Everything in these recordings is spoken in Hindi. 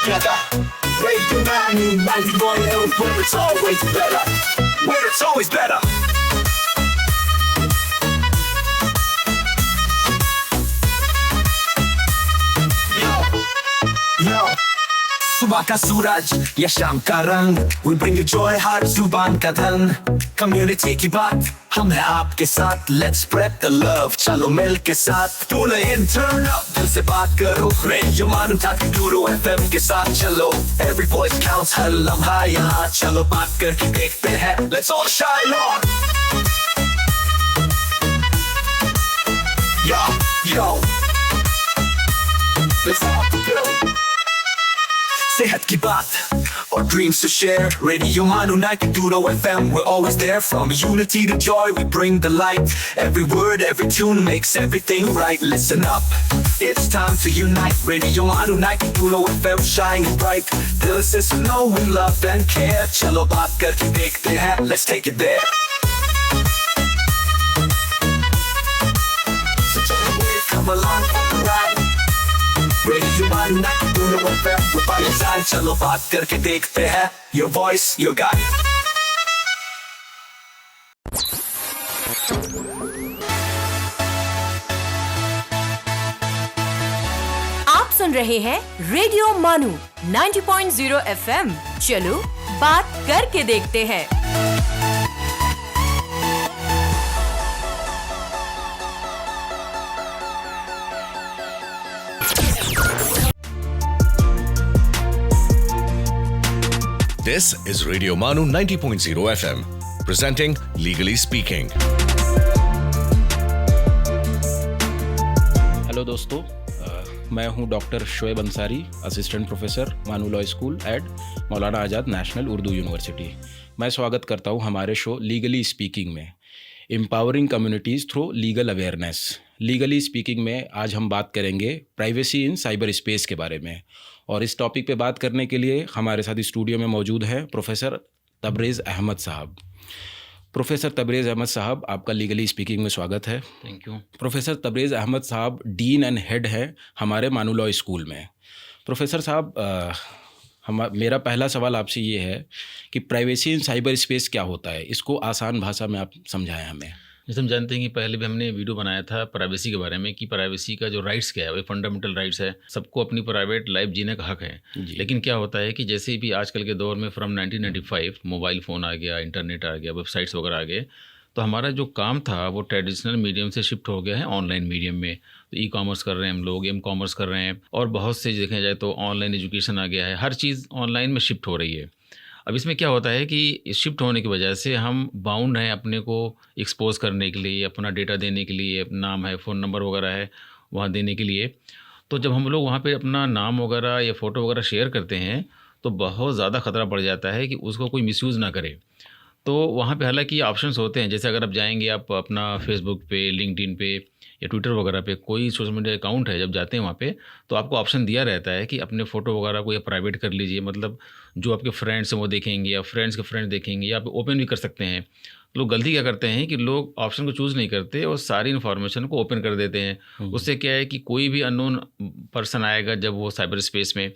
together. Radio 91 where it's always better. Where it's always better. Yo. सुबह का सूरज या शाम का रंग, we bring you joy हर जुबान का धन. Community की बात हम हैं आपके साथ, let's spread the love. चलो मिल के साथ tune in, turn up, दिल से बात करो. Radio मानो ताकि गुरु FM के साथ चलो. Every voice counts, हर लम्हा यहाँ. चलो बात करके देखते हैं, let's all shine on. Yo, let's all go. सेहत की बात और dreams to share. Radio Manu 92 FM, we're always there. From unity to joy, we bring the light. Every word, every tune makes everything right. Listen up, it's time to unite. Radio Manu 92 FM, shining bright. Dill se suno, we love and care. Chalo baat karke dekhte hain, let's take it there. So come along for the ride. Radio Manu 92 FM, we're by your side. चलो बात करके देखते हैं. Your voice, your guide. आप सुन रहे हैं रेडियो मानू 90.0 FM. चलो बात करके देखते हैं. This is Radio Manu 90.0 FM, presenting Legally Speaking. Hello दोस्तों, मैं हूं doctor Shoaib Ansari, assistant professor मानू लॉ स्कूल एट मौलाना आज़ाद नेशनल उर्दू यूनिवर्सिटी. मैं स्वागत करता हूं हमारे शो लीगली स्पीकिंग में, empowering communities through legal awareness. Legally speaking में आज हम बात करेंगे प्राइवेसी इन साइबर स्पेस के बारे में. और इस टॉपिक पे बात करने के लिए हमारे साथ स्टूडियो में मौजूद हैं प्रोफेसर तबरेज़ अहमद साहब. प्रोफेसर तबरेज़ अहमद साहब, आपका लीगली स्पीकिंग में स्वागत है. Thank you. Professor Tabrez Ahmed साहब डीन एंड हेड हैं हमारे मानू लॉ स्कूल में. प्रोफेसर साहब, मेरा पहला सवाल आपसे ये है कि प्राइवेसी इन साइबर स्पेस क्या होता है, इसको आसान भाषा में आप समझाएं हमें. जैसे हम जानते हैं कि पहले भी हमने वीडियो बनाया था प्राइवेसी के बारे में कि प्राइवेसी का जो राइट्स क्या है, वो फंडामेंटल राइट्स है. सबको अपनी प्राइवेट लाइफ जीने का हक है. लेकिन क्या होता है कि जैसे भी आजकल के दौर में फ्रॉम 1995 मोबाइल फ़ोन आ गया, इंटरनेट आ गया, वेबसाइट्स वगैरह आ गए, तो हमारा जो काम था वो ट्रेडिशनल मीडियम से शिफ्ट हो गया है ऑनलाइन मीडियम में. तो ई कॉमर्स कर रहे हैं हम लोग, एम कॉमर्स कर रहे हैं, और बहुत से देखा जाए तो ऑनलाइन एजुकेशन आ गया है. हर चीज़ ऑनलाइन में शिफ्ट हो रही है. अब इसमें क्या होता है कि शिफ्ट होने की वजह से हम बाउंड हैं अपने को एक्सपोज करने के लिए, अपना डेटा देने के लिए, नाम है, फ़ोन नंबर वगैरह है वहाँ देने के लिए. तो जब हम लोग वहाँ पे अपना नाम वगैरह या फ़ोटो वगैरह शेयर करते हैं तो बहुत ज़्यादा ख़तरा पड़ जाता है कि उसको कोई मिसयूज़ ना करे. तो वहाँ पे हालांकि ऑप्शंस होते हैं, जैसे अगर आप जाएंगे आप अपना फेसबुक पे, लिंक्डइन पे या ट्विटर वगैरह पे कोई सोशल मीडिया अकाउंट है, जब जाते हैं वहाँ पे तो आपको ऑप्शन दिया रहता है कि अपने फ़ोटो वगैरह को या प्राइवेट कर लीजिए. मतलब जो आपके फ्रेंड्स हैं वो देखेंगे या फ्रेंड्स के फ्रेंड्स देखेंगे, या आप ओपन भी कर सकते हैं. लोग गलती क्या करते हैं कि लोग ऑप्शन को चूज़ नहीं करते और सारी इन्फॉर्मेशन को ओपन कर देते हैं. उससे क्या है कि कोई भी अननोन पर्सन आएगा जब वो साइबर स्पेस में,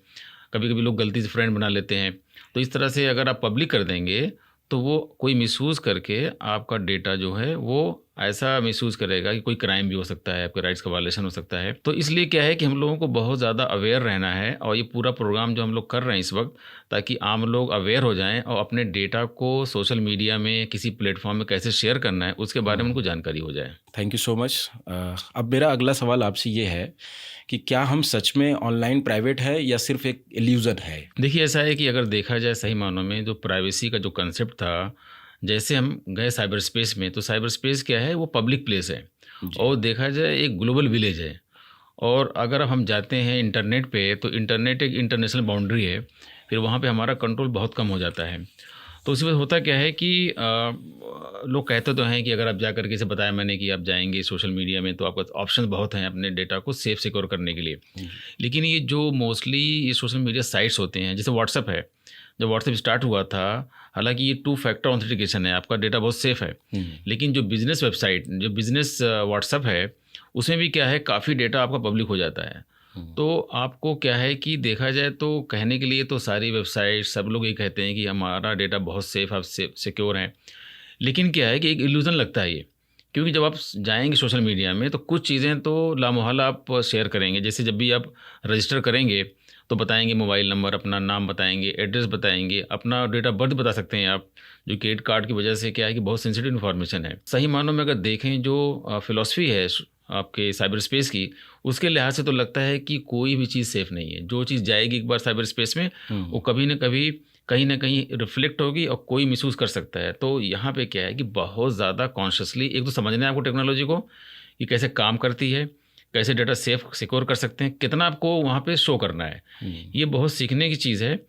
कभी कभी लोग गलती से फ्रेंड बना लेते हैं. तो इस तरह से अगर आप पब्लिक कर देंगे तो वो कोई मिसयूज़ करके आपका डेटा जो है वो ऐसा मिसयूज़ करेगा कि कोई क्राइम भी हो सकता है, आपके राइट्स का वायलेशन हो सकता है. तो इसलिए क्या है कि हम लोगों को बहुत ज़्यादा अवेयर रहना है, और ये पूरा प्रोग्राम जो हम लोग कर रहे हैं इस वक्त, ताकि आम लोग अवेयर हो जाएं और अपने डेटा को सोशल मीडिया में किसी प्लेटफॉर्म में कैसे शेयर करना है उसके बारे में उनको जानकारी हो जाए. Thank you so much. अब मेरा अगला सवाल आपसे ये है कि क्या हम सच में ऑनलाइन प्राइवेट है या सिर्फ एक इल्यूज़न है? देखिए, ऐसा है कि अगर देखा जाए सही मानों में जो प्राइवेसी का जो कंसेप्ट था, जैसे हम गए साइबर स्पेस में, तो साइबर स्पेस क्या है, वो पब्लिक प्लेस है और देखा जाए एक ग्लोबल विलेज है. और अगर हम जाते हैं इंटरनेट पे तो इंटरनेट एक इंटरनेशनल बाउंड्री है, फिर वहाँ पे हमारा कंट्रोल बहुत कम हो जाता है. तो उसी वजह होता क्या है कि लोग कहते तो हैं कि अगर आप जाकर के, जैसे बताया मैंने कि आप जाएंगे सोशल मीडिया में तो आपका ऑप्शन बहुत हैं अपने डेटा को सेफ सिक्योर करने के लिए. लेकिन ये जो मोस्टली ये सोशल मीडिया साइट्स होते हैं, जैसे व्हाट्सएप है, जब व्हाट्सएप स्टार्ट हुआ था, हालांकि ये 2 फैक्टर ऑथेंटिकेशन है, आपका डेटा बहुत सेफ है. लेकिन जो बिज़नेस वेबसाइट, जो बिज़नेस व्हाट्सएप है, उसमें भी क्या है, काफ़ी डेटा आपका पब्लिक हो जाता है. तो आपको क्या है कि देखा जाए तो कहने के लिए तो सारी वेबसाइट सब लोग ये कहते हैं कि हमारा डेटा बहुत सेफ है, सिक्योर है, लेकिन क्या है कि एक इल्यूज़न लगता है ये, क्योंकि जब आप जाएंगे सोशल मीडिया में तो कुछ चीज़ें तो लामोहल्ला आप शेयर करेंगे। जैसे जब भी आप रजिस्टर करेंगे तो बताएंगे मोबाइल नंबर, अपना नाम बताएंगे, एड्रेस बताएंगे, अपना डेट ऑफ बर्थ बता सकते हैं आप, जो क्रेडिट कार्ड की वजह से क्या है कि बहुत सेंसिटिव इन्फॉर्मेशन है। सही मानों में अगर देखें जो फिलॉसफी है आपके साइबर स्पेस की, उसके लिहाज से तो लगता है कि कोई भी चीज़ सेफ़ नहीं है। जो चीज़ जाएगी एक बार साइबर स्पेस में वो कभी ना कभी कहीं ना कहीं रिफ्लेक्ट होगी और कोई मिसयूज़ कर सकता है। तो यहाँ पे क्या है कि बहुत ज़्यादा कॉन्शियसली एक तो समझना है आपको टेक्नोलॉजी को कि कैसे काम करती है, कैसे डेटा सेफ सिक्योर कर सकते हैं, कितना आपको वहाँ पे शो करना है। ये बहुत सीखने की चीज़ है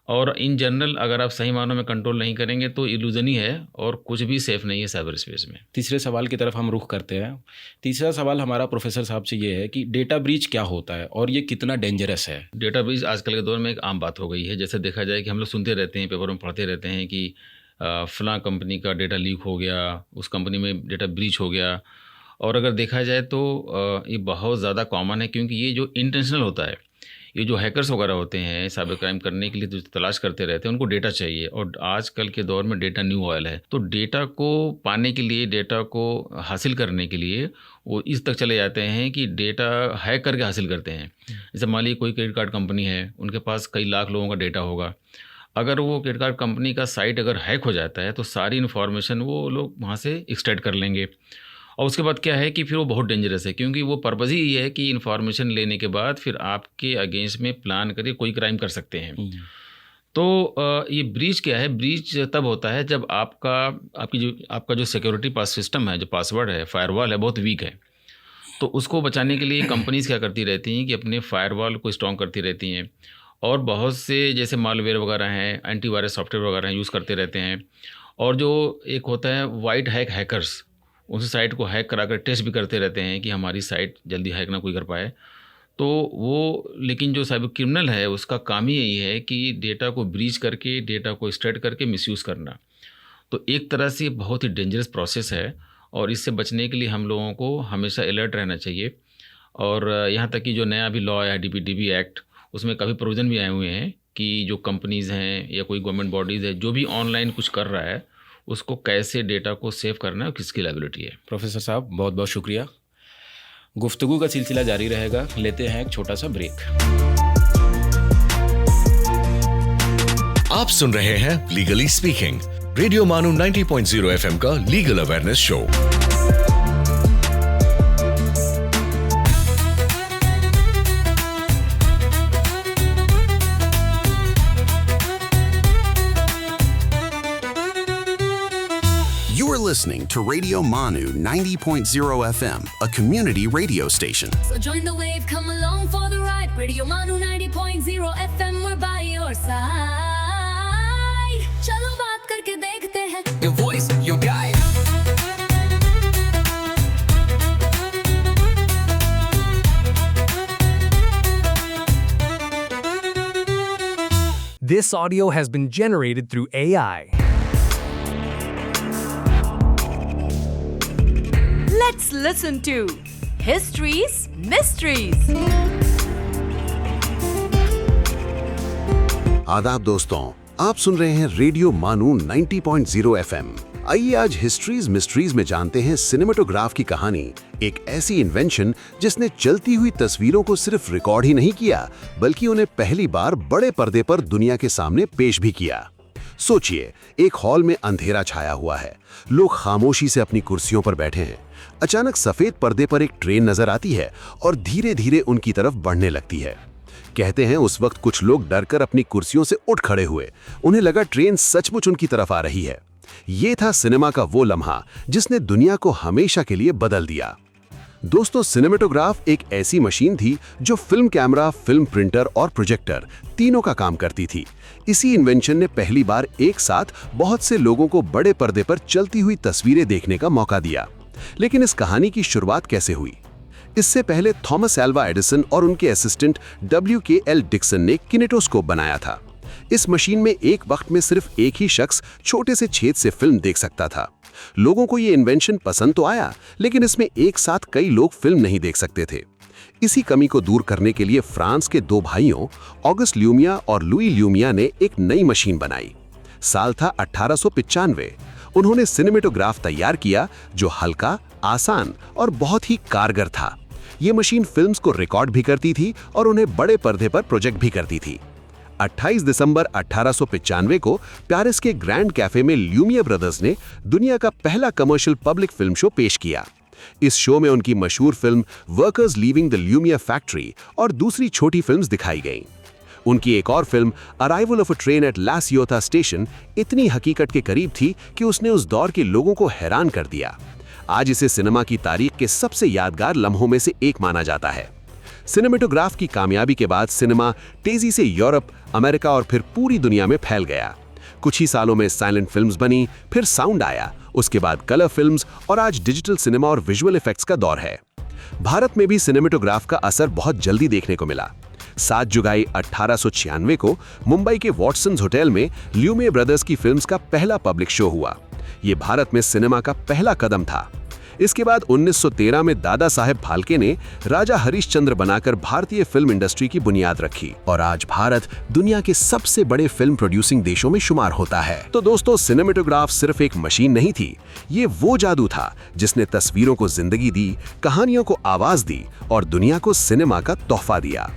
और इन जनरल अगर आप सही मानों में कंट्रोल नहीं करेंगे तो इल्यूजन ही है और कुछ भी सेफ नहीं है साइबर स्पेस में। तीसरे सवाल की तरफ हम रुख करते हैं। तीसरा सवाल हमारा प्रोफेसर साहब से ये है कि डेटा ब्रीच क्या होता है और ये कितना डेंजरस है? डेटा ब्रीच आजकल के दौर में एक आम बात हो गई है। जैसे देखा जाए कि हम लोग सुनते रहते हैं, पेपर में पढ़ते रहते हैं कि फलां कंपनी का डेटा लीक हो गया, उस कंपनी में डेटा ब्रीच हो गया। और अगर देखा जाए तो ये बहुत ज़्यादा कॉमन है, क्योंकि ये जो इंटेंशनल होता है, ये जो हैकर्स वगैरह होते हैं साइबर क्राइम करने के लिए जो तलाश करते रहते हैं, उनको डेटा चाहिए और आजकल के दौर में डेटा न्यू ऑयल है। तो डेटा को पाने के लिए, डेटा को हासिल करने के लिए वो इस तक चले जाते हैं कि डेटा हैक करके हासिल करते हैं। जैसे मान लीजिए कोई क्रेडिट कार्ड कंपनी है, उनके पास कई लाख लोगों का डेटा होगा। अगर वो क्रेडिट कार्ड कंपनी का साइट अगर हैक हो जाता है तो सारी इन्फॉर्मेशन वो लोग वहाँ से एक्सट्रैक्ट कर लेंगे। और उसके बाद क्या है कि फिर वो बहुत डेंजरस है, क्योंकि वो पर्पज़ ही ये है कि इन्फॉर्मेशन लेने के बाद फिर आपके अगेंस्ट में प्लान करके कोई क्राइम कर सकते हैं। तो ये ब्रीच क्या है? ब्रीच तब होता है जब आपका जो सिक्योरिटी पास सिस्टम है, जो पासवर्ड है, फायरवॉल है, बहुत वीक है। तो उसको बचाने के लिए कंपनीज़ क्या करती रहती हैं कि अपने फायरवॉल को स्ट्रॉन्ग करती रहती हैं और बहुत से जैसे मालवेयर वगैरह हैं, एंटीवायरस सॉफ्टवेयर वगैरह यूज़ करते रहते हैं। और जो एक होता है वाइट हैक हैकर्स, उस साइट को हैक करा कर टेस्ट भी करते रहते हैं कि हमारी साइट जल्दी हैक ना कोई कर पाए। तो वो लेकिन जो साइबर क्रिमिनल है उसका काम ही यही है कि डेटा को ब्रीच करके, डेटा को एक्सट्रैक्ट करके मिसयूज़ करना। तो एक तरह से बहुत ही डेंजरस प्रोसेस है और इससे बचने के लिए हम लोगों को हमेशा अलर्ट रहना चाहिए। और यहाँ तक कि जो नया अभी लॉ है DPDP एक्ट, उसमें काफ़ी प्रोविज़न भी आए हुए हैं कि जो कंपनीज़ हैं या कोई गवर्नमेंट बॉडीज़ है जो भी ऑनलाइन कुछ कर रहा है उसको कैसे डेटा को सेव करना है और किसकी लायबिलिटी है। प्रोफेसर साहब बहुत बहुत शुक्रिया। गुफ्तगू का सिलसिला जारी रहेगा। लेते हैं एक छोटा सा ब्रेक। आप सुन रहे हैं लीगली स्पीकिंग, रेडियो मानू 90.0 FM का legal awareness show. Listening to Radio Manu 90.0 FM, a community radio station. So join the wave, come along for the ride. Radio Manu 90.0 FM, we're by your side. चलो बात करके देखते हैं. Your voice, your guide. This audio has been generated through AI. Let's listen to History's Mysteries. आदाब दोस्तों, आप सुन रहे हैं रेडियो मानू 90.0 FM। आइए आज हिस्ट्रीज मिस्ट्रीज में जानते हैं सिनेमेटोग्राफ की कहानी, एक ऐसी इन्वेंशन जिसने चलती हुई तस्वीरों को सिर्फ रिकॉर्ड ही नहीं किया बल्कि उन्हें पहली बार बड़े पर्दे पर दुनिया के सामने पेश भी किया। सोचिए, एक हॉल में अंधेरा छाया हुआ है, लोग खामोशी से अपनी कुर्सियों पर बैठे हैं। अचानक सफेद पर्दे पर एक ट्रेन नजर आती है और धीरे धीरे उनकी तरफ बढ़ने लगती है। कहते हैं उस वक्त कुछ लोग डरकर अपनी कुर्सियों से उठ खड़े हुए। उन्हें लगा ट्रेन सचमुच उनकी तरफ आ रही है। ये था सिनेमा का वो लम्हा जिसने दुनिया को हमेशा के लिए बदल दिया। दोस्तों, सिनेमेटोग्राफ एक ऐसी मशीन थी जो फिल्म कैमरा, फिल्म प्रिंटर और प्रोजेक्टर तीनों का काम करती थी। इसी इन्वेंशन ने पहली बार एक साथ बहुत से लोगों को बड़े पर्दे पर चलती हुई तस्वीरें देखने का मौका दिया। लेकिन इस कहानी की शुरुआत कैसे हुई? इससे पहले थॉमस एल्वा एडिसन और उनके असिस्टेंट WKL डिक्सन ने किनेटोस्कोप बनाया था। इस मशीन में एक वक्त में सिर्फ एक ही शख्स छोटे से छेद से फिल्म देख सकता था। लोगों को ये इन्वेंशन पसंद तो आया, लेकिन इसमें एक साथ कई लोग फिल्म नहीं देख सकते थे। इसी कमी को दूर करने के लिए फ्रांस के दो भाइयों ऑगस्ट ल्यूमिया और लुई ल्यूमिया ने एक नई मशीन बनाई। साल था 1895। उन्होंने सिनेमेटोग्राफ तैयार किया जो हल्का, आसान और बहुत ही कारगर था। ये मशीन फिल्म्स को रिकॉर्ड भी करती थी और उन्हें बड़े पर्दे पर प्रोजेक्ट भी करती थी। 28 दिसंबर 1895 को पेरिस के ग्रैंड कैफे में ल्यूमिया ब्रदर्स ने दुनिया का पहला कमर्शियल पब्लिक फिल्म शो पेश किया। इस शो में उनकी मशहूर film workers leaving the Lumiere factory और दूसरी छोटी फिल्म्स दिखाई गईं। उनकी एक और film arrival of a train at La Ciotat station इतनी हकीकत के करीब थी कि उसने उस दौर के लोगों को हैरान कर दिया। आज इसे सिनेमा की तारीख के सबसे यादगार लम्हों में से एक माना जाता है। सिनेमेटोग्राफ की कामयाबी के बाद सिनेमा तेजी से यूरोप, अमेरिका और फिर पूरी दुनिया में फैल गया। कुछ ही सालों में साइलेंट फिल्म्स बनी, फिर साउंड आया, उसके बाद कलर फिल्म्स और आज डिजिटल सिनेमा और विजुअल इफेक्ट्स का दौर है। भारत में भी सिनेमेटोग्राफ का असर बहुत जल्दी देखने को मिला। 7 जुलाई 1896 को मुंबई के वॉटसन्स होटल में ल्यूमिया ब्रदर्स की फिल्म्स का पहला पब्लिक शो हुआ। ये भारत में सिनेमा का पहला कदम था। इसके बाद 1913 में दादा साहेब फाल्के ने राजा हरिश्चंद्र बनाकर भारतीय फिल्म इंडस्ट्री की बुनियाद रखी और आज भारत दुनिया के सबसे बड़े फिल्म प्रोड्यूसिंग देशों में शुमार होता है। तो दोस्तों, सिनेमेटोग्राफ सिर्फ एक मशीन नहीं थी, ये वो जादू था जिसने तस्वीरों को जिंदगी दी, कहानियों को आवाज दी और दुनिया को सिनेमा का तोहफा दिया।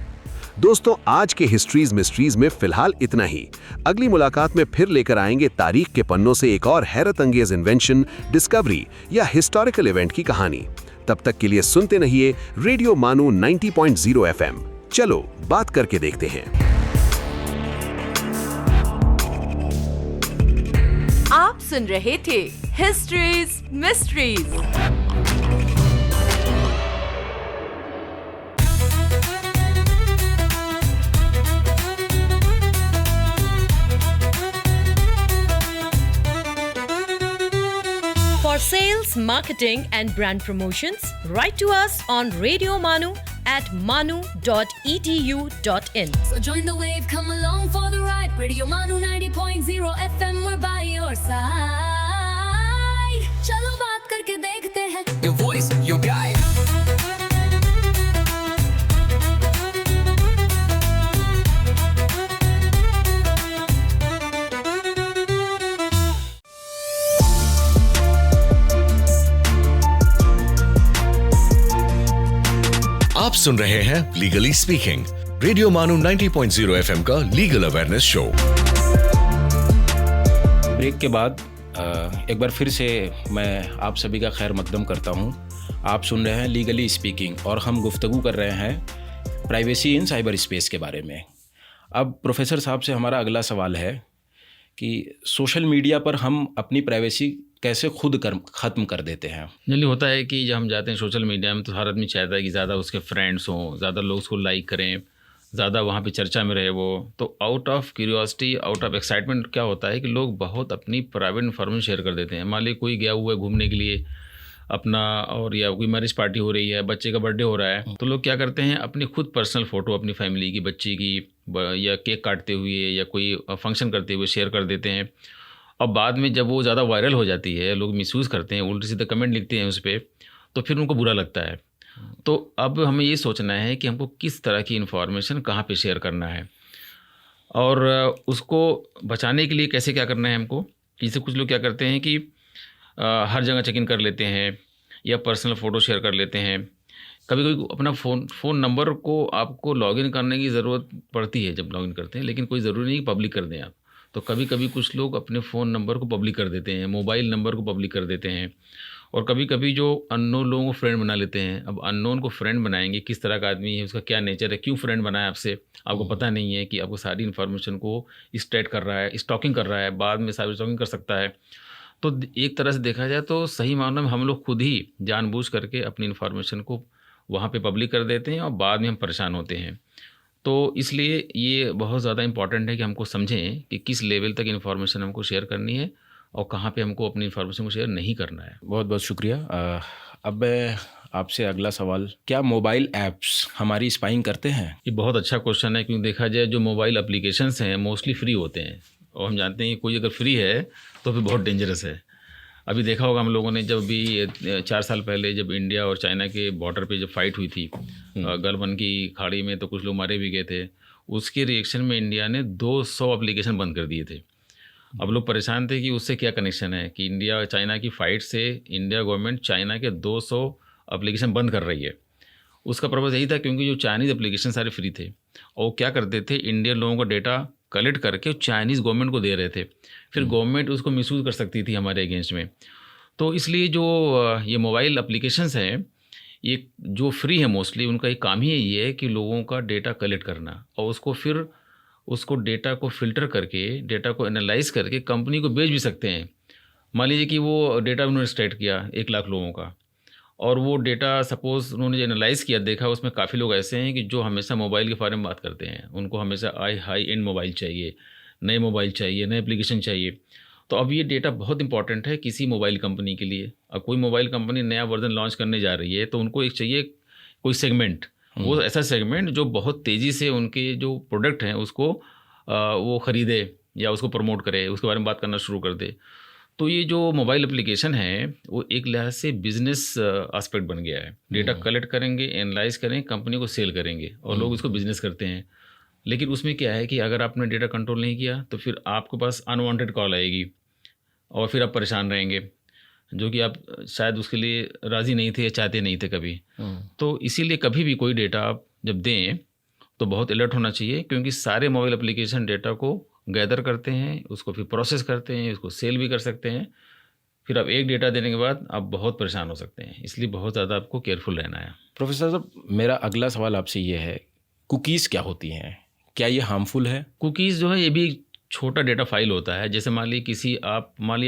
दोस्तों, आज के हिस्ट्रीज मिस्ट्रीज में फिलहाल इतना ही। अगली मुलाकात में फिर लेकर आएंगे तारीख के पन्नों से एक और हैरत अंगेज इन्वेंशन, डिस्कवरी या हिस्टोरिकल इवेंट की कहानी। तब तक के लिए सुनते रहिए रेडियो मानू 90.0 FM। चलो बात करके देखते हैं। आप सुन रहे थे histories mysteries. For sales, marketing and brand promotions, write to us on Radio Manu at manu.edu.in. So join the wave, come along for the ride. Radio Manu 90.0 FM, we're by your side. चलो बात करके देखते हैं. Your voice, your guide. आप सुन रहे हैं लीगली स्पीकिंग, रेडियो मानू 90.0 FM का लीगल अवेयरनेस शो। ब्रेक के बाद एक बार फिर से मैं आप सभी का खैर मकदम करता हूं। आप सुन रहे हैं लीगली स्पीकिंग और हम गुफ्तगू कर रहे हैं प्राइवेसी इन साइबर स्पेस के बारे में। अब प्रोफेसर साहब से हमारा अगला सवाल है कि सोशल मीडिया पर हम अपनी प्राइवेसी कैसे खुद ख़त्म कर देते हैं। जनरली होता है कि जब हम जाते हैं सोशल मीडिया में तो हर आदमी चाहता है कि ज़्यादा उसके फ्रेंड्स हों, ज़्यादा लोग उसको लाइक करें, ज़्यादा वहाँ पे चर्चा में रहे वो। तो out of curiosity, out of excitement क्या होता है कि लोग बहुत अपनी प्राइवेट इन्फॉर्मेशन शेयर कर देते हैं। मान लीजिए कोई गया हुआ है घूमने के लिए अपना, और या कोई मैरिज पार्टी हो रही है, बच्चे का बर्थडे हो रहा है, तो लोग क्या करते हैं अपनी खुद पर्सनल फ़ोटो अपनी फैमिली की, बच्ची की, या केक काटते हुए या कोई फंक्शन करते हुए शेयर कर देते हैं। और बाद में जब वो ज़्यादा वायरल हो जाती है, लोग मिसयूज़ करते हैं, उल्टे सीधे कमेंट लिखते हैं उस पर, तो फिर उनको बुरा लगता है। तो अब हमें ये सोचना है कि हमको किस तरह की इन्फॉर्मेशन कहाँ पे शेयर करना है और उसको बचाने के लिए कैसे क्या करना है हमको। जैसे कुछ लोग क्या करते हैं कि हर जगह चेक इन कर लेते हैं या पर्सनल फ़ोटो शेयर कर लेते हैं। कभी कभी अपना फ़ोन नंबर को आपको लॉगिन करने की ज़रूरत पड़ती है जब लॉगिन करते हैं, लेकिन कोई ज़रूरी नहीं कि पब्लिक कर दें आप। तो कभी कभी कुछ लोग अपने फ़ोन नंबर को पब्लिक कर देते हैं, मोबाइल नंबर को पब्लिक कर देते हैं, और कभी कभी जो अननोन लोगों को फ्रेंड बना लेते हैं। अब अननोन को फ्रेंड बनाएंगे, किस तरह का आदमी है, उसका क्या नेचर है, क्यों फ्रेंड बनाया आपसे, आपको पता नहीं है कि आपको सारी इन्फॉर्मेशन को स्टेट कर रहा है, स्टॉकिंग कर रहा है, बाद में साइबर स्टॉकिंग कर सकता है। तो एक तरह से देखा जाए तो सही मायनों में हम लोग खुद ही जानबूझ करके अपनी इन्फॉर्मेशन को वहाँ पे पब्लिक कर देते हैं और बाद में हम परेशान होते हैं। तो इसलिए ये बहुत ज़्यादा इम्पॉर्टेंट है कि हमको समझें कि किस लेवल तक इन्फॉर्मेशन हमको शेयर करनी है और कहाँ पे हमको अपनी इन्फॉर्मेशन को शेयर नहीं करना है। बहुत बहुत शुक्रिया। अब मैं आपसे अगला सवाल, क्या मोबाइल ऐप्स हमारी स्पाइंग करते हैं? ये बहुत अच्छा क्वेश्चन है, क्योंकि देखा जाए जो मोबाइल एप्लीकेशंस हैं मोस्टली फ्री होते हैं, और हम जानते हैं कि कोई अगर फ्री है तो फिर बहुत डेंजरस है। अभी देखा होगा हम लोगों ने, जब भी 4 साल पहले जब इंडिया और चाइना के बॉर्डर पे जब फाइट हुई थी गलवान की खाड़ी में, तो कुछ लोग मारे भी गए थे। उसके रिएक्शन में इंडिया ने 200 एप्लीकेशन बंद कर दिए थे। अब लोग परेशान थे कि उससे क्या कनेक्शन है कि इंडिया चाइना की फ़ाइट से इंडिया गवर्नमेंट चाइना के 200 एप्लीकेशन बंद कर रही है। उसका पर्पज़ यही था क्योंकि जो चाइनीज़ एप्लीकेशन सारे फ्री थे और वो क्या करते थे, इंडियन लोगों का डेटा कलेक्ट करके चाइनीज़ गवर्नमेंट को दे रहे थे। फिर गवर्नमेंट उसको मिसयूज़ कर सकती थी हमारे अगेंस्ट में। तो इसलिए जो ये मोबाइल एप्लीकेशंस हैं, ये जो फ्री है मोस्टली, उनका एक काम ही ये है कि लोगों का डेटा कलेक्ट करना और उसको फिर उसको डेटा को फ़िल्टर करके, डेटा को एनालाइज़ करके कंपनी को बेच भी सकते हैं। मान लीजिए कि वो डेटा उन्होंने एक्सट्रैक्ट किया 1 लाख लोगों का, और वो डेटा सपोज़ उन्होंने जो एनालाइज़ किया, देखा उसमें काफ़ी लोग ऐसे हैं कि जो हमेशा मोबाइल के बारे में बात करते हैं। उनको हमेशा हाई एंड मोबाइल चाहिए, नए मोबाइल चाहिए, नए एप्लीकेशन चाहिए। तो अब ये डेटा बहुत इंपॉर्टेंट है किसी मोबाइल कंपनी के लिए। अब कोई मोबाइल कंपनी नया वर्जन लॉन्च करने जा रही है तो उनको एक चाहिए कोई सेगमेंट, वो ऐसा सेगमेंट जो बहुत तेज़ी से उनके जो प्रोडक्ट हैं उसको वो ख़रीदे या उसको प्रमोट करे, उसके बारे में बात करना शुरू कर दे। तो ये जो मोबाइल एप्लीकेशन है वो एक लिहाज से बिज़नेस एस्पेक्ट बन गया है। डेटा कलेक्ट करेंगे, एनालाइज करेंगे, कंपनी को सेल करेंगे और लोग इसको बिज़नेस करते हैं। लेकिन उसमें क्या है कि अगर आपने डेटा कंट्रोल नहीं किया तो फिर आपके पास अनवांटेड कॉल आएगी और फिर आप परेशान रहेंगे, जो कि आप शायद उसके लिए राज़ी नहीं थे या चाहते नहीं थे कभी। तो इसीलिए कभी भी कोई डेटा आप जब दें तो बहुत अलर्ट होना चाहिए, क्योंकि सारे मोबाइल एप्लीकेशन डेटा को गैदर करते हैं, उसको फिर प्रोसेस करते हैं, उसको सेल भी कर सकते हैं। फिर आप एक डेटा देने के बाद आप बहुत परेशान हो सकते हैं। इसलिए बहुत ज़्यादा आपको केयरफुल रहना है। प्रोफेसर साहब, मेरा अगला सवाल आपसे ये है, कुकीज़ क्या होती हैं? क्या ये हार्मफुल है? कुकीज़ जो है ये भी छोटा डेटा फाइल होता है। जैसे मान लीजिए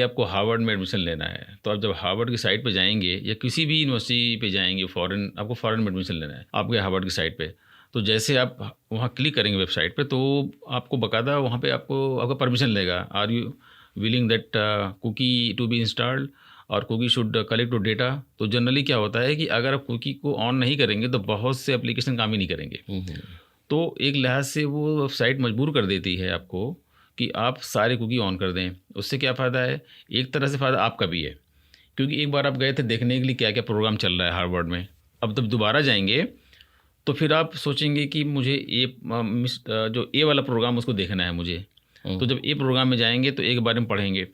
आपको हार्वर्ड में एडमिशन लेना है, तो आप जब हार्वर्ड की साइट पे जाएंगे या किसी भी यूनिवर्सिटी पे जाएंगे, आपको फॉरेन में एडमिशन लेना है, आप गए हार्वर्ड की साइट पे, तो जैसे आप वहाँ क्लिक करेंगे वेबसाइट पे, तो आपको बकायदा वहाँ पे आपका परमिशन लेगा, are you willing that cookie to be installed और cookie should collect your data. तो जनरली क्या होता है कि अगर आप कुकी को ऑन नहीं करेंगे तो बहुत से एप्लीकेशन काम ही नहीं करेंगे। तो एक लिहाज से वो वेबसाइट मजबूर कर देती है आपको कि आप सारे कुकी ऑन कर दें। उससे क्या फ़ायदा है? एक तरह से फ़ायदा आपका भी है, क्योंकि एक बार आप गए थे देखने के लिए क्या क्या प्रोग्राम चल रहा है हार्वर्ड में। अब जब दोबारा जाएंगे तो फिर आप सोचेंगे कि मुझे जो ए वाला प्रोग्राम उसको देखना है मुझे। तो जब ए प्रोग्राम में जाएंगे तो ए के बारे में पढ़ेंगे,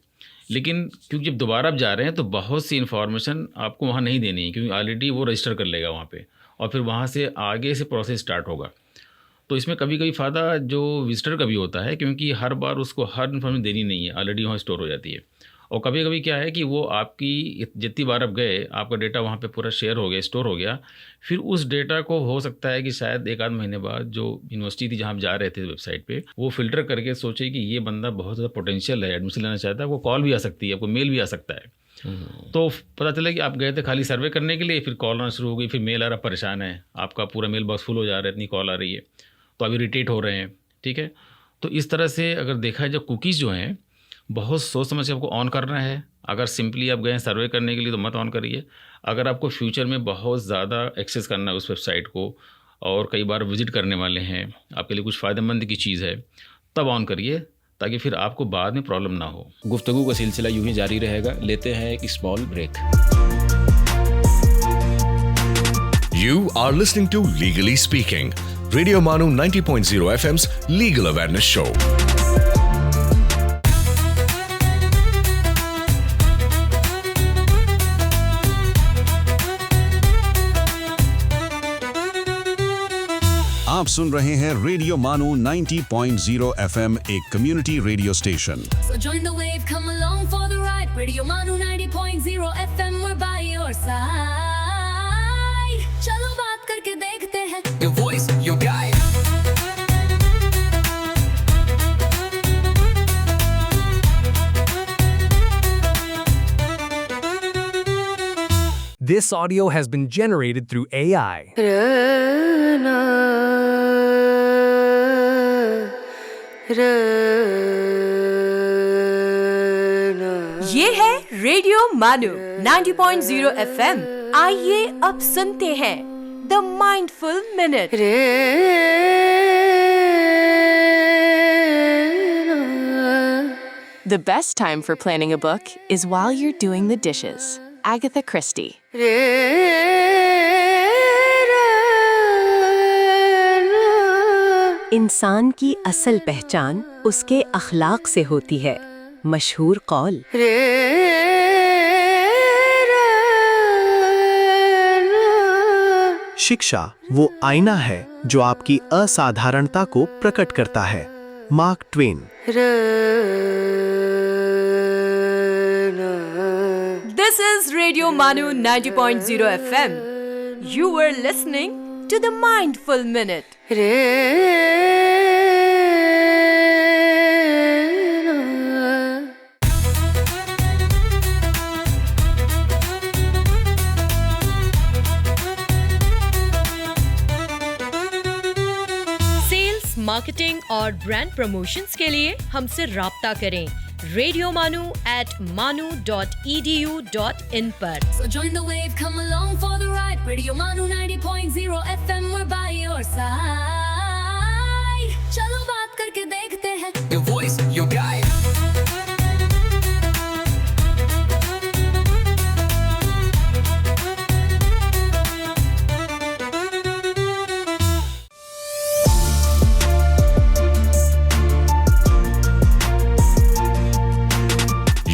लेकिन क्योंकि जब दोबारा आप जा रहे हैं तो बहुत सी इन्फॉर्मेशन आपको वहाँ नहीं देनी है, क्योंकि ऑलरेडी वो रजिस्टर कर लेगा वहाँ पे, और फिर वहाँ से आगे से प्रोसेस स्टार्ट होगा। तो इसमें कभी कभी फ़ायदा जो विजिटर का भी होता है, क्योंकि हर बार उसको हर इन्फॉर्मेशन देनी नहीं है, ऑलरेडी वहाँ स्टोर हो जाती है। और कभी कभी क्या है कि वो आपकी जितनी बार आप गए, आपका डेटा वहाँ पे पूरा शेयर हो गया, स्टोर हो गया। फिर उस डेटा को हो सकता है कि शायद 1 आध महीने बाद जो यूनिवर्सिटी थी जहाँ आप जा रहे थे वेबसाइट पे, वो फिल्टर करके सोचे कि ये बंदा बहुत ज़्यादा पोटेंशियल है, एडमिशन लेना चाहता है, वो कॉल भी आ सकती है, आपको मेल भी आ सकता है। तो पता चला कि आप गए थे खाली सर्वे करने के लिए, फिर कॉल आना शुरू हो गई, फिर मेल आ रहा, परेशान है, आपका पूरा मेल बॉक्स फुल हो जा रहा है, इतनी कॉल आ रही है, तो अभी इरिटेट हो रहे हैं। ठीक है, तो इस तरह से अगर देखा है, जो कुकीज़ जो हैं बहुत सोच समझ के आपको ऑन करना है। अगर सिंपली आप गए सर्वे करने के लिए तो मत ऑन करिए। अगर आपको फ्यूचर में बहुत ज़्यादा एक्सेस करना है उस वेबसाइट को और कई बार विजिट करने वाले हैं, आपके लिए कुछ फ़ायदेमंद की चीज़ है, तब ऑन करिए, ताकि फिर आपको बाद में प्रॉब्लम ना हो। गुफ्तगू का सिलसिला यूं ही जारी रहेगा। लेते हैं एक small break. You are listening to Legally Speaking, Radio Manu 90.0 FM's legal awareness show. आप सुन रहे हैं रेडियो मानू 90.0 FM, एक community radio station. So join the wave, come along for the ride. Radio Manu 90.0 FM, we're by your side. चलो बात करके देखते हैं. Your voice, your guide. This audio has been generated through AI. ये है रेडियो मानू 90.0 FM। आइए अब सुनते हैं the mindful minute. The best time for planning a book is while you're doing the dishes. Agatha Christie. इंसान की असल पहचान उसके अखलाक से होती है, मशहूर कौल। शिक्षा वो आईना है जो आपकी असाधारणता को प्रकट करता है। Mark Twain. This is Radio Manu 90.0 FM. You were listening to the Mindful Minute. Sales, marketing और ब्रांड प्रमोशंस के लिए हमसे राब्ता करें radiomanu@manu.edu.in पर। So join the wave, come along for the ride. Radio Manu 90.0 FM, we're by your side. चलो बात करके देखते हैं। Your voice, your guide.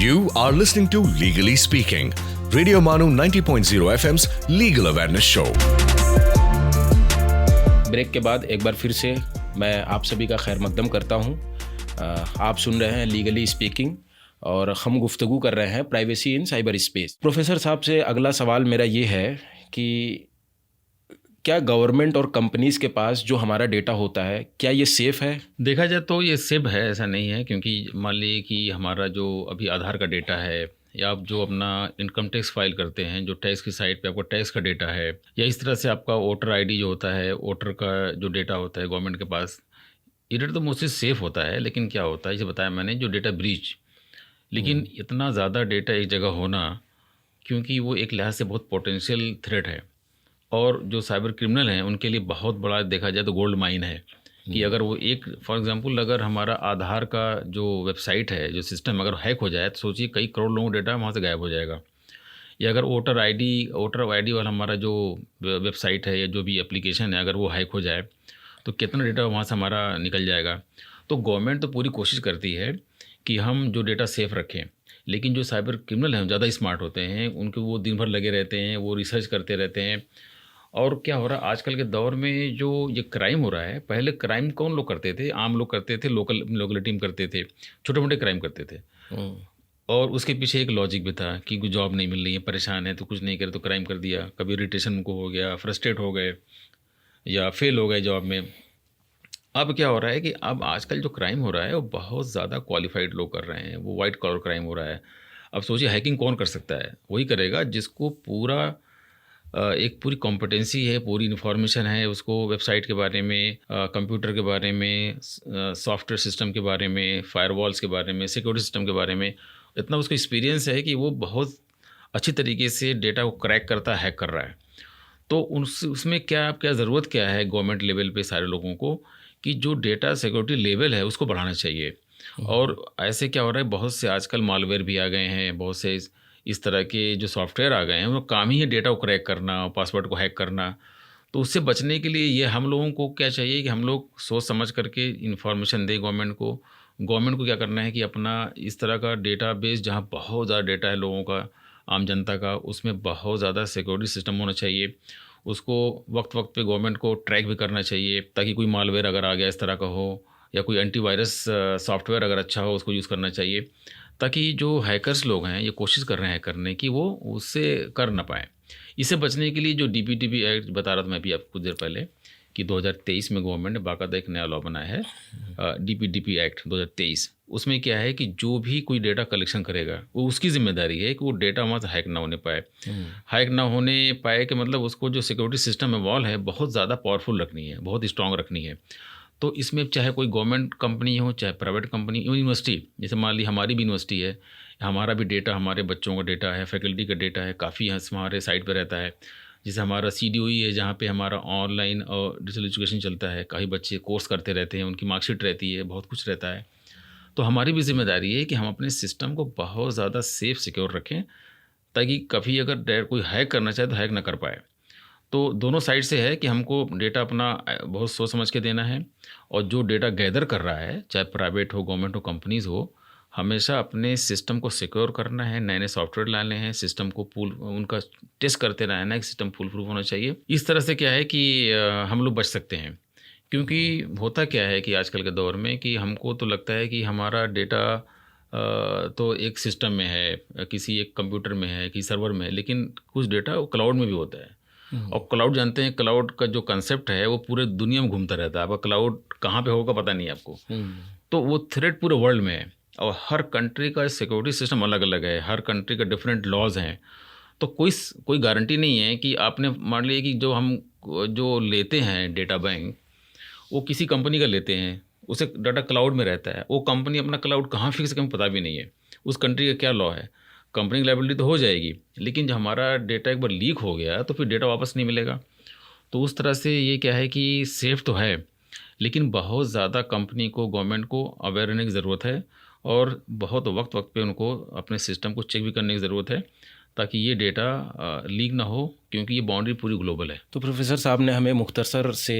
You are listening to Legally Speaking, Radio Manu 90.0 FM's legal awareness show. Break के बाद एक बार फिर से मैं आप सभी का खैर मकदम करता हूं। आप सुन रहे हैं लीगली स्पीकिंग और हम गुफ्तगू कर रहे हैं privacy in cyber space. Professor साहब से अगला सवाल मेरा ये है कि क्या गवर्नमेंट और कंपनीज के पास जो हमारा डेटा होता है क्या ये सेफ है? देखा जाए तो ये सेफ है, ऐसा नहीं है, क्योंकि मान लीजिए कि हमारा जो अभी आधार का डेटा है या आप जो अपना इनकम टैक्स फाइल करते हैं, जो टैक्स की साइट पे आपको टैक्स का डेटा है, या इस तरह से आपका वोटर आईडी जो होता है, वोटर का जो डेटा होता है गवर्नमेंट के पास, ये डेटा तो मोस्टली सेफ होता है। लेकिन क्या होता है, जैसे बताया मैंने, जो डेटा ब्रीच, लेकिन इतना ज़्यादा डेटा एक जगह होना, क्योंकि वो एक लिहाज से बहुत पोटेंशियल थ्रेट है और जो साइबर क्रिमिनल हैं उनके लिए बहुत बड़ा, देखा जाए तो गोल्ड माइन है कि अगर वो एक, फॉर एग्जांपल, अगर हमारा आधार का जो वेबसाइट है, जो सिस्टम अगर हैक हो जाए तो सोचिए कई करोड़ लोगों का डेटा वहाँ से गायब हो जाएगा। या अगर वोटर आईडी वाला हमारा जो वेबसाइट है या जो भी एप्लीकेशन है, अगर वो हैक हो जाए तो कितना डेटा वहाँ से हमारा निकल जाएगा। तो गवर्नमेंट तो पूरी कोशिश करती है कि हम जो डेटा सेफ़ रखें, लेकिन जो साइबर क्रिमिनल हैं ज़्यादा स्मार्ट होते हैं, उनके वो दिन भर लगे रहते हैं, वो रिसर्च करते रहते हैं। और क्या हो रहा है आजकल के दौर में, जो ये क्राइम हो रहा है, पहले क्राइम कौन लोग करते थे? आम लोग करते थे, लोकलिटी में करते थे, छोटे मोटे क्राइम करते थे। और उसके पीछे एक लॉजिक भी था कि कुछ जॉब नहीं मिल रही है, परेशान है, तो कुछ नहीं करे तो क्राइम कर दिया। कभी इरिटेशन उनको हो गया, फ्रस्ट्रेट हो गए या फेल हो गए जॉब में। अब क्या हो रहा है कि अब आजकल जो क्राइम हो रहा है वो बहुत ज़्यादा क्वालिफाइड लोग कर रहे हैं, वो वाइट कॉलर क्राइम हो रहा है। अब सोचिए हैकिंग कौन कर सकता है? वही करेगा जिसको पूरा एक पूरी कॉम्पिटेंसी है, पूरी इन्फॉर्मेशन है उसको वेबसाइट के बारे में, कंप्यूटर के बारे में, सॉफ्टवेयर सिस्टम के बारे में, फायरवॉल्स के बारे में, सिक्योरिटी सिस्टम के बारे में इतना उसको एक्सपीरियंस है कि वो बहुत अच्छी तरीके से डेटा को क्रैक करता, हैक कर रहा है। तो उसमें क्या ज़रूरत क्या है गवर्नमेंट लेवल पे सारे लोगों को कि जो डेटा सिक्योरिटी लेवल है उसको बढ़ाना चाहिए। और ऐसे क्या हो रहा है, बहुत से आजकल मालवेयर भी आ गए हैं, बहुत से इस तरह के जो सॉफ्टवेयर आ गए हैं, वो काम ही है डेटा को क्रैक करना और पासवर्ड को हैक करना। तो उससे बचने के लिए ये हम लोगों को क्या चाहिए कि हम लोग सोच समझ करके इन्फॉर्मेशन दें गवर्नमेंट को। गवर्नमेंट को क्या करना है कि अपना इस तरह का डेटाबेस जहाँ बहुत ज़्यादा डेटा है लोगों का, आम जनता का, उसमें बहुत ज़्यादा सिक्योरिटी सिस्टम होना चाहिए। उसको वक्त वक्त पे गवर्नमेंट को ट्रैक भी करना चाहिए, ताकि कोई मालवेयर अगर आ गया इस तरह का हो या कोई एंटीवायरस सॉफ्टवेयर अगर अच्छा हो उसको यूज़ करना चाहिए, ताकि जो हैकर्स लोग हैं ये कोशिश कर रहे हैं करने की, वो उससे कर ना पाएँ। इससे बचने के लिए जो DPDP एक्ट बता रहा था मैं भी आपको कुछ देर पहले कि 2023 में गवर्नमेंट ने बाकायदा एक नया लॉ बनाया है, DPDP एक्ट 2023। उसमें क्या है कि जो भी कोई डेटा कलेक्शन करेगा वो उसकी जिम्मेदारी है कि वो डेटा वहाँ से हैक ना होने पाए। हैक ना होने पाए कि मतलब उसको जो सिक्योरिटी सिस्टम है, वॉल है, बहुत ज़्यादा पावरफुल रखनी है, बहुत स्ट्रॉन्ग रखनी है। तो इसमें चाहे कोई गवर्नमेंट कंपनी हो, चाहे प्राइवेट कंपनी, यूनिवर्सिटी, जैसे मान ली हमारी भी यूनिवर्सिटी है, हमारा भी डेटा, हमारे बच्चों का डेटा है, फैकल्टी का डेटा है, काफ़ी हमारे साइट पर रहता है। जैसे हमारा CDOE है, जहाँ पे हमारा ऑनलाइन और डिजिटल एजुकेशन चलता है, काफ़ी बच्चे कोर्स करते रहते हैं, उनकी मार्कशीट रहती है, बहुत कुछ रहता है। तो हमारी भी जिम्मेदारी है कि हम अपने सिस्टम को बहुत ज़्यादा सेफ सिक्योर रखें, ताकि कभी अगर कोई हैक करना चाहे तो हैक ना कर पाए। तो दोनों साइड से है कि हमको डेटा अपना बहुत सोच समझ के देना है, और जो डेटा गैदर कर रहा है, चाहे प्राइवेट हो, गवर्नमेंट हो, कंपनीज़ हो, हमेशा अपने सिस्टम को सिक्योर करना है, नए नए सॉफ्टवेयर लाने हैं, सिस्टम को उनका टेस्ट करते रहना है कि सिस्टम फुल प्रूफ होना चाहिए। इस तरह से क्या है कि हम लोग बच सकते हैं। क्योंकि होता क्या है कि आजकल के दौर में कि हमको तो लगता है कि हमारा डेटा तो एक सिस्टम में है, किसी एक कंप्यूटर में है, किसी सर्वर में है, लेकिन कुछ डेटा वो क्लाउड में भी होता है। और क्लाउड जानते हैं, क्लाउड का जो कंसेप्ट है वो पूरे दुनिया में घूमता रहता है। आपका क्लाउड कहाँ पे होगा पता नहीं है आपको। तो वो थ्रेट पूरे वर्ल्ड में है, और हर कंट्री का सिक्योरिटी सिस्टम अलग अलग है, हर कंट्री का डिफरेंट लॉज हैं। तो कोई गारंटी नहीं है कि आपने मान लिया कि जो लेते हैं डेटा बैंक, वो किसी कंपनी का लेते हैं, उसे डाटा क्लाउड में रहता है, वो कंपनी अपना क्लाउड कहाँ फिक्स करें पता भी नहीं है, उस कंट्री का क्या लॉ है। कंपनी की लायबिलिटी तो हो जाएगी, लेकिन जब हमारा डेटा एक बार लीक हो गया तो फिर डेटा वापस नहीं मिलेगा। तो उस तरह से ये क्या है कि सेफ़ तो है, लेकिन बहुत ज़्यादा कंपनी को, गवर्नमेंट को अवेयर रहने की ज़रूरत है, और बहुत वक्त पे उनको अपने सिस्टम को चेक भी करने की ज़रूरत है, ताकि ये डेटा लीक ना हो, क्योंकि ये बाउंड्री पूरी ग्लोबल है। तो प्रोफेसर साहब ने हमें मुख्तसर से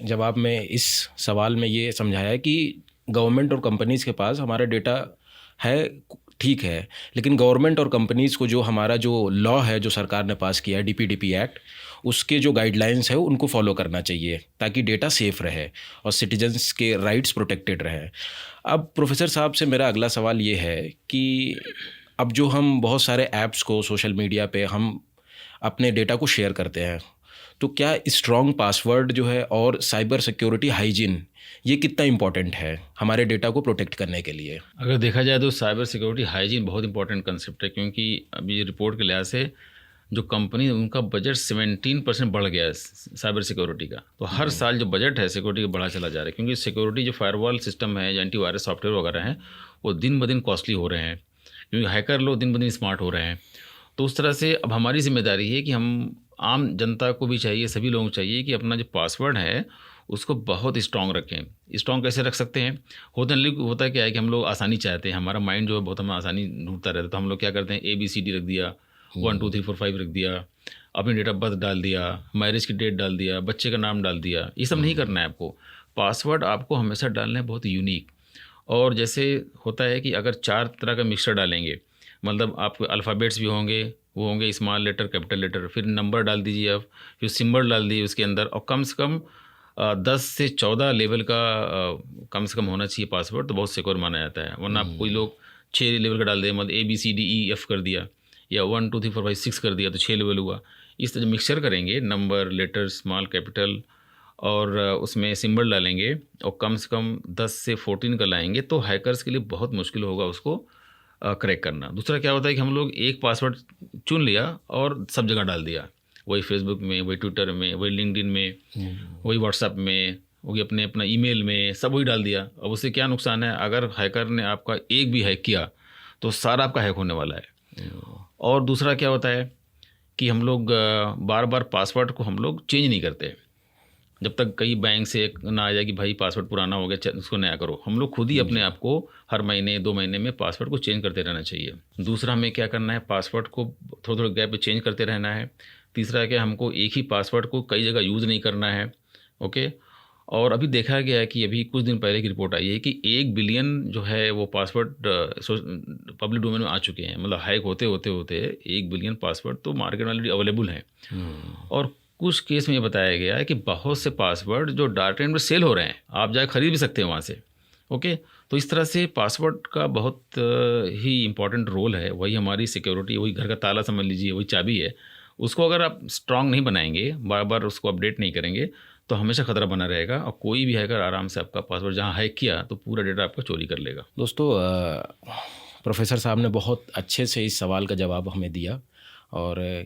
जवाब में इस सवाल में ये समझाया कि गवर्नमेंट और कंपनीज़ के पास हमारा डेटा है, ठीक है, लेकिन गवर्नमेंट और कंपनीज़ को जो हमारा जो लॉ है, जो सरकार ने पास किया है, DPDP एक्ट, उसके जो गाइडलाइंस है उनको फॉलो करना चाहिए, ताकि डेटा सेफ़ रहे और सिटीजन्स के राइट्स प्रोटेक्टेड रहे। अब प्रोफेसर साहब से मेरा अगला सवाल ये है कि अब जो हम बहुत सारे ऐप्स को सोशल मीडिया पे हम अपने डेटा को शेयर करते हैं, तो क्या स्ट्रॉन्ग पासवर्ड जो है और साइबर सिक्योरिटी हाइजीन, ये कितना इम्पोर्टेंट है हमारे डेटा को प्रोटेक्ट करने के लिए? अगर देखा जाए तो साइबर सिक्योरिटी हाइजीन बहुत इंपॉर्टेंट कंसेप्ट है, क्योंकि अभी रिपोर्ट के लिहाज से जो कंपनी, उनका बजट 17% बढ़ गया है साइबर सिक्योरिटी का। तो हर साल जो बजट है सिक्योरिटी का बढ़ा चला जा रहा है, क्योंकि सिक्योरिटी जो फायरवॉल सिस्टम है या एंटीवायरस सॉफ्टवेयर वगैरह हैं, वो दिन ब दिन कॉस्टली हो रहे हैं, क्योंकि हैकर लोग दिन ब दिन स्मार्ट हो रहे हैं। तो उस तरह से अब हमारी जिम्मेदारी है कि हम आम जनता को भी चाहिए, सभी लोगों को चाहिए कि अपना जो पासवर्ड है उसको बहुत स्ट्रॉन्ग रखें। स्ट्रॉन्ग कैसे रख सकते हैं? होता क्या है कि हम लोग आसानी चाहते हैं, हमारा माइंड जो है बहुत हमें आसानी ढूंढता रहता है। तो हम लोग क्या करते हैं, ABCD रख दिया, 1 2 3 4 5 रख दिया, अपनी डेट ऑफ बर्थ डाल दिया, मैरिज की डेट डाल दिया, बच्चे का नाम डाल दिया। ये सब नहीं करना है आपको। पासवर्ड आपको हमेशा डालना है बहुत यूनिक। और जैसे होता है कि अगर 4 तरह का मिक्सचर डालेंगे, मतलब आपके अल्फ़ाबेट्स भी होंगे, वो होंगे स्मॉल लेटर, कैपिटल लेटर, फिर नंबर डाल दीजिए आप, फिर सिंबल डाल दीजिए उसके अंदर, और कम से कम 10 से 14 लेवल का कम से कम होना चाहिए पासवर्ड, तो बहुत सिक्योर माना जाता है। वरना कोई लोग 6 लेवल का डाल दे, मतलब ABCDEF कर दिया, या 1 2 3 4 5 6 कर दिया, तो 6 लेवल हुआ। इस तरह मिक्सचर करेंगे, नंबर, लेटर, स्मॉल, कैपिटल, और उसमें सिंबल डालेंगे, और कम से कम 10 से 14 का लाएंगे, तो हैकर्स के लिए बहुत मुश्किल होगा उसको क्रैक करना। दूसरा क्या होता है कि हम लोग एक पासवर्ड चुन लिया और सब जगह डाल दिया, वही फेसबुक में, वही ट्विटर में, वही लिंक्डइन में, वही व्हाट्सएप में, वही अपना ईमेल में, सब वही डाल दिया। अब उससे क्या नुकसान है? अगर हैकर ने आपका एक भी हैक किया तो सारा आपका हैक होने वाला है। और दूसरा क्या होता है कि हम लोग बार बार पासवर्ड को हम लोग चेंज नहीं करते, जब तक कई बैंक से एक ना आ जाए कि भाई पासवर्ड पुराना हो गया, उसको नया करो। हम लोग खुद ही अपने आप को हर महीने 2 महीने में पासवर्ड को चेंज करते रहना चाहिए। दूसरा हमें क्या करना है, पासवर्ड को थोड़ा थोड़ा गैप पे चेंज करते रहना है। तीसरा क्या, हमको एक ही पासवर्ड को कई जगह यूज़ नहीं करना है। ओके। और अभी देखा गया है कि अभी कुछ दिन पहले की रिपोर्ट आई है कि 1 बिलियन जो है वो पासवर्ड पब्लिक डोमेन में आ चुके हैं। मतलब हैक होते 1 बिलियन पासवर्ड तो मार्केट में ऑलरेडी अवेलेबल हैं। और कुछ केस में ये बताया गया है कि बहुत से पासवर्ड जो डार्क नेट में सेल हो रहे हैं, आप जाके खरीद भी सकते हैं वहाँ से। ओके। तो इस तरह से पासवर्ड का बहुत ही इम्पॉर्टेंट रोल है। वही हमारी सिक्योरिटी, वही घर का ताला समझ लीजिए, वही चाबी है। उसको अगर आप स्ट्रांग नहीं बनाएंगे, बार बार उसको अपडेट नहीं करेंगे, तो हमेशा खतरा बना रहेगा, और कोई भी हैकर आराम से आपका पासवर्ड जहाँ हैक किया तो पूरा डेटा आपका चोरी कर लेगा। दोस्तों, प्रोफेसर साहब ने बहुत अच्छे से इस सवाल का जवाब हमें दिया, और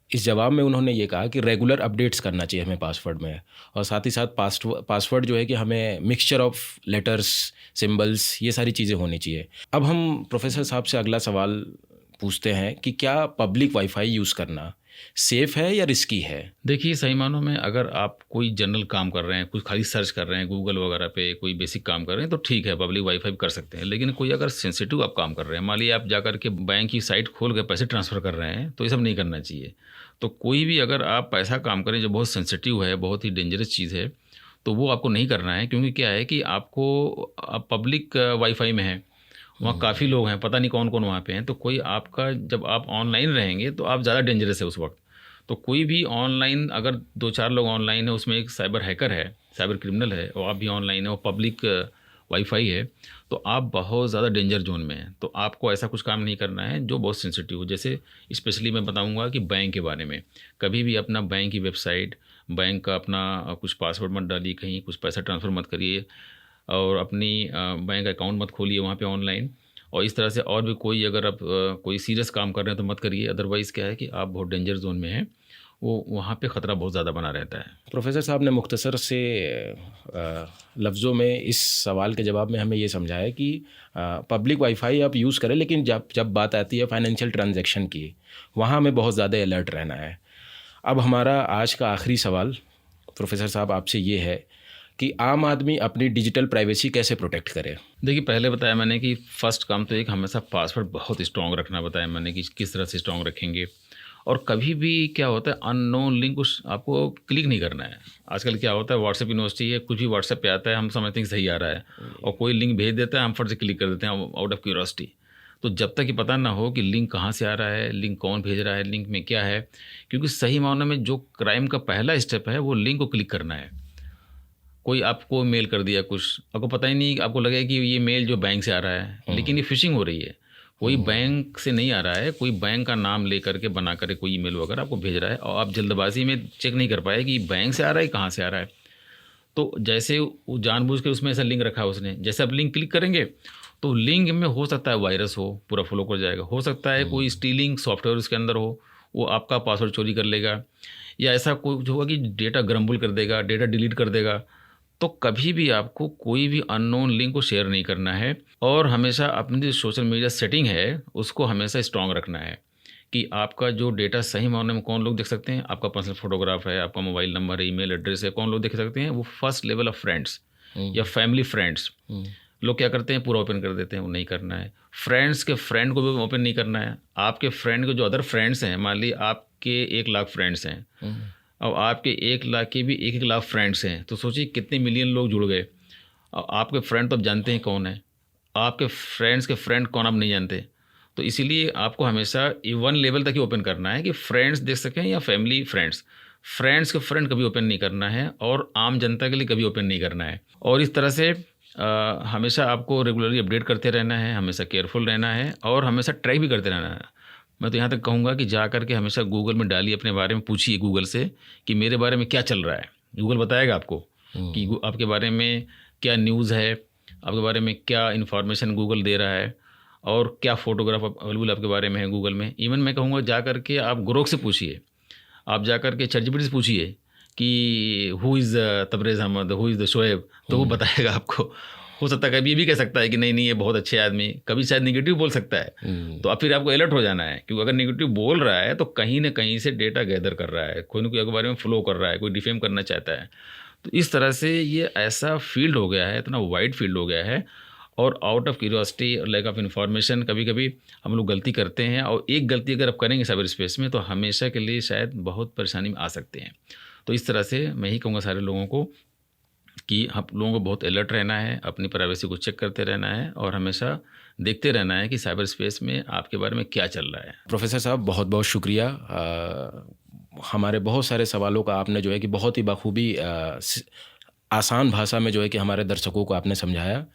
इस जवाब में उन्होंने ये कहा कि रेगुलर अपडेट्स करना चाहिए हमें पासवर्ड में, और साथ ही साथ पासवर्ड जो है कि हमें मिक्सचर ऑफ लेटर्स, सिंबल्स, ये सारी चीज़ें होनी चाहिए। अब हम प्रोफेसर साहब से अगला सवाल पूछते हैं कि क्या पब्लिक वाईफाई यूज़ करना सेफ है या रिस्की है? देखिए, सही मानों में अगर आप कोई जनरल काम कर रहे हैं, कुछ खाली सर्च कर रहे हैं गूगल वगैरह पे, कोई बेसिक काम कर रहे हैं तो ठीक है, पब्लिक वाईफाई कर सकते हैं। लेकिन कोई अगर सेंसिटिव आप काम कर रहे हैं, मान लीजिए आप जाकर के बैंक की साइट खोल के पैसे ट्रांसफ़र कर रहे हैं, तो ये सब नहीं करना चाहिए। तो कोई भी अगर आप ऐसा काम करें जो बहुत सेंसिटिव है, बहुत ही डेंजरस चीज़ है, तो वो आपको नहीं करना है। क्योंकि क्या है कि आपको आप पब्लिक वाईफाई में है, वहाँ काफ़ी लोग हैं, पता नहीं कौन कौन वहाँ पे हैं, तो कोई आपका जब आप ऑनलाइन रहेंगे तो आप ज़्यादा डेंजरस है उस वक्त। तो कोई भी ऑनलाइन अगर 2-4 लोग ऑनलाइन है, उसमें एक साइबर हैकर है, साइबर क्रिमिनल है, और आप भी ऑनलाइन है और पब्लिक वाईफाई है, तो आप बहुत ज़्यादा डेंजर जोन में हैं। तो आपको ऐसा कुछ काम नहीं करना है जो बहुत सेंसिटिव हो। जैसे स्पेशली मैं बताऊंगा कि बैंक के बारे में, कभी भी अपना बैंक की वेबसाइट, बैंक का अपना कुछ पासवर्ड मत डालिए, कहीं कुछ पैसा ट्रांसफ़र मत करिए, और अपनी बैंक अकाउंट मत खोलिए वहाँ पे ऑनलाइन। और इस तरह से और भी कोई अगर आप कोई सीरियस काम कर रहे हैं तो मत करिए। अदरवाइज़ क्या है कि आप बहुत डेंजर जोन में हैं, वो वहाँ पे ख़तरा बहुत ज़्यादा बना रहता है। प्रोफेसर साहब ने मुख्तसर से लफ्ज़ों में इस सवाल के जवाब में हमें ये समझाया कि पब्लिक वाईफाई आप यूज़ करें, लेकिन जब बात आती है फाइनेंशियल ट्रांजैक्शन की, वहाँ हमें बहुत ज़्यादा अलर्ट रहना है। अब हमारा आज का आखिरी सवाल प्रोफेसर साहब आपसे ये है कि आम आदमी अपनी डिजिटल प्राइवेसी कैसे प्रोटेक्ट करे? देखिए, पहले बताया मैंने कि फ़र्स्ट काम तो एक हमेशा पासवर्ड बहुत स्ट्रॉन्ग रखना बताया मैंने कि किस तरह से स्ट्रॉन्ग रखेंगे। और कभी भी क्या होता है, अननोन लिंक उस आपको क्लिक नहीं करना है। आजकल क्या होता है, व्हाट्सएप यूनिवर्सिटी है, कुछ भी व्हाट्सएप पे आता है, हम समझते हैं कि सही आ रहा है, और कोई लिंक भेज देता है, हम फट से क्लिक कर देते हैं आउट ऑफ क्यूरियोसिटी। तो जब तक ये पता ना हो कि लिंक कहाँ से आ रहा है, लिंक कौन भेज रहा है, लिंक में क्या है, क्योंकि सही मायनों में जो क्राइम का पहला स्टेप है वो लिंक को क्लिक करना है। कोई आपको मेल कर दिया कुछ, आपको पता ही नहीं, आपको लगेगा कि ये मेल जो बैंक से आ रहा है, लेकिन ये फिशिंग हो रही है। कोई बैंक से नहीं आ रहा है, कोई बैंक का नाम ले करके बना करके कोई ईमेल वगैरह आपको भेज रहा है, और आप जल्दबाजी में चेक नहीं कर पाए कि बैंक से आ रहा है कहाँ से आ रहा है। तो जैसे वो जानबूझ के उसमें ऐसा लिंक रखा है उसने, जैसे आप लिंक क्लिक करेंगे तो लिंक में हो सकता है वायरस हो, पूरा फ्लो कर जाएगा, हो सकता है कोई स्टीलिंग सॉफ्टवेयर उसके अंदर हो, वो आपका पासवर्ड चोरी कर लेगा, या ऐसा कुछ होगा कि डेटा ग्रम्बल कर देगा, डेटा डिलीट कर देगा। तो कभी भी आपको कोई भी अननोन लिंक को शेयर नहीं करना है, और हमेशा अपनी जो सोशल मीडिया सेटिंग है उसको हमेशा स्ट्रॉन्ग रखना है कि आपका जो डेटा सही मायने में कौन लोग देख सकते हैं। आपका पर्सनल फोटोग्राफ है, आपका मोबाइल नंबर है, ईमेल एड्रेस है, कौन लोग देख सकते हैं? वो फर्स्ट लेवल ऑफ फ्रेंड्स या फैमिली फ्रेंड्स। लोग क्या करते हैं, पूरा ओपन कर देते हैं, वो नहीं करना है। फ्रेंड्स के फ्रेंड को भी ओपन नहीं करना है। आपके फ्रेंड के जो अदर फ्रेंड्स हैं, मान लीजिए आपके 1 लाख फ्रेंड्स हैं और आपके 1 लाख के भी 1-1 लाख फ्रेंड्स हैं, तो सोचिए कितने मिलियन लोग जुड़ गए। और आपके फ्रेंड तो आप जानते हैं कौन है, आपके फ्रेंड्स के फ्रेंड कौन आप नहीं जानते। तो इसीलिए आपको हमेशा 1 लेवल तक ही ओपन करना है कि फ्रेंड्स देख सकें, या फैमिली फ्रेंड्स। फ्रेंड्स के फ्रेंड कभी ओपन नहीं करना है, और आम जनता के लिए कभी ओपन नहीं करना है। और इस तरह से हमेशा आपको रेगुलरली अपडेट करते रहना है, हमेशा केयरफुल रहना है, और हमेशा ट्रैक भी करते रहना है। मैं तो यहाँ तक कहूँगा कि जा करके हमेशा गूगल में डालिए, अपने बारे में पूछिए गूगल से कि मेरे बारे में क्या चल रहा है। गूगल बताएगा आपको कि आपके बारे में क्या न्यूज़ है, आपके बारे में क्या इन्फॉर्मेशन गूगल दे रहा है, और क्या फ़ोटोग्राफ अवेलेबल आपके बारे में है गूगल में। इवन मैं कहूँगा जा करके आप ग्रोक से पूछिए, आप जा करके ChatGPT से पूछिए कि who is Tabrez Ahmed, who is the Shoaib, तो वो बताएगा आपको। हो सकता है कभी ये भी कह सकता है कि नहीं ये बहुत अच्छे आदमी, कभी शायद नेगेटिव बोल सकता है। तो अब फिर आपको अलर्ट हो जाना है, क्योंकि अगर नेगेटिव बोल रहा है तो कहीं ना कहीं से डेटा गैदर कर रहा है, कोई ना कोई आपके बारे में फ्लो कर रहा है, कोई डिफेम करना चाहता है। तो इस तरह से ये ऐसा फील्ड हो गया है, इतना वाइड फील्ड हो गया है, और आउट ऑफ क्यूरियोसिटी और लैक ऑफ इन्फॉर्मेशन कभी कभी हम लोग गलती करते हैं, और एक गलती अगर आप करेंगे साइबर स्पेस में तो हमेशा के लिए शायद बहुत परेशानी में आ सकते हैं। तो इस तरह से मैं ही कहूँगा सारे लोगों को कि हम लोगों को बहुत अलर्ट रहना है, अपनी प्राइवेसी को चेक करते रहना है, और हमेशा देखते रहना है कि साइबर स्पेस में आपके बारे में क्या चल रहा है। प्रोफेसर साहब बहुत बहुत शुक्रिया। हमारे बहुत सारे सवालों का आपने जो है कि बहुत ही बखूबी आसान भाषा में जो है कि हमारे दर्शकों को आपने समझाया।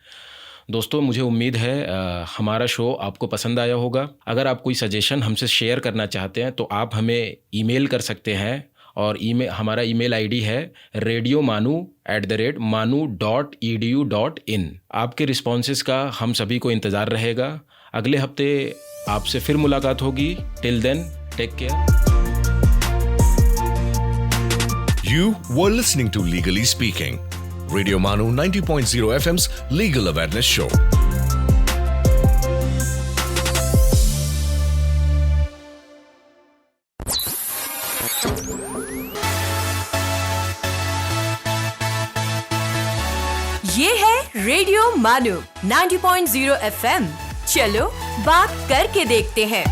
दोस्तों, मुझे उम्मीद है हमारा शो आपको पसंद आया होगा। अगर आप कोई सजेशन हमसे शेयर करना चाहते हैं तो आप हमें ईमेल कर सकते हैं, और हमारा ईमेल आईडी है radiomanu@manu.edu.in। आपके रिस्पॉन्सेस का हम सभी को इंतज़ार रहेगा। अगले हफ्ते आपसे फिर मुलाकात होगी। Till then, take care. You were listening to Legally Speaking, Radio Manu 90.0 FM's Legal Awareness Show. ये है रेडियो मानू 90.0 FM। चलो बात करके देखते हैं।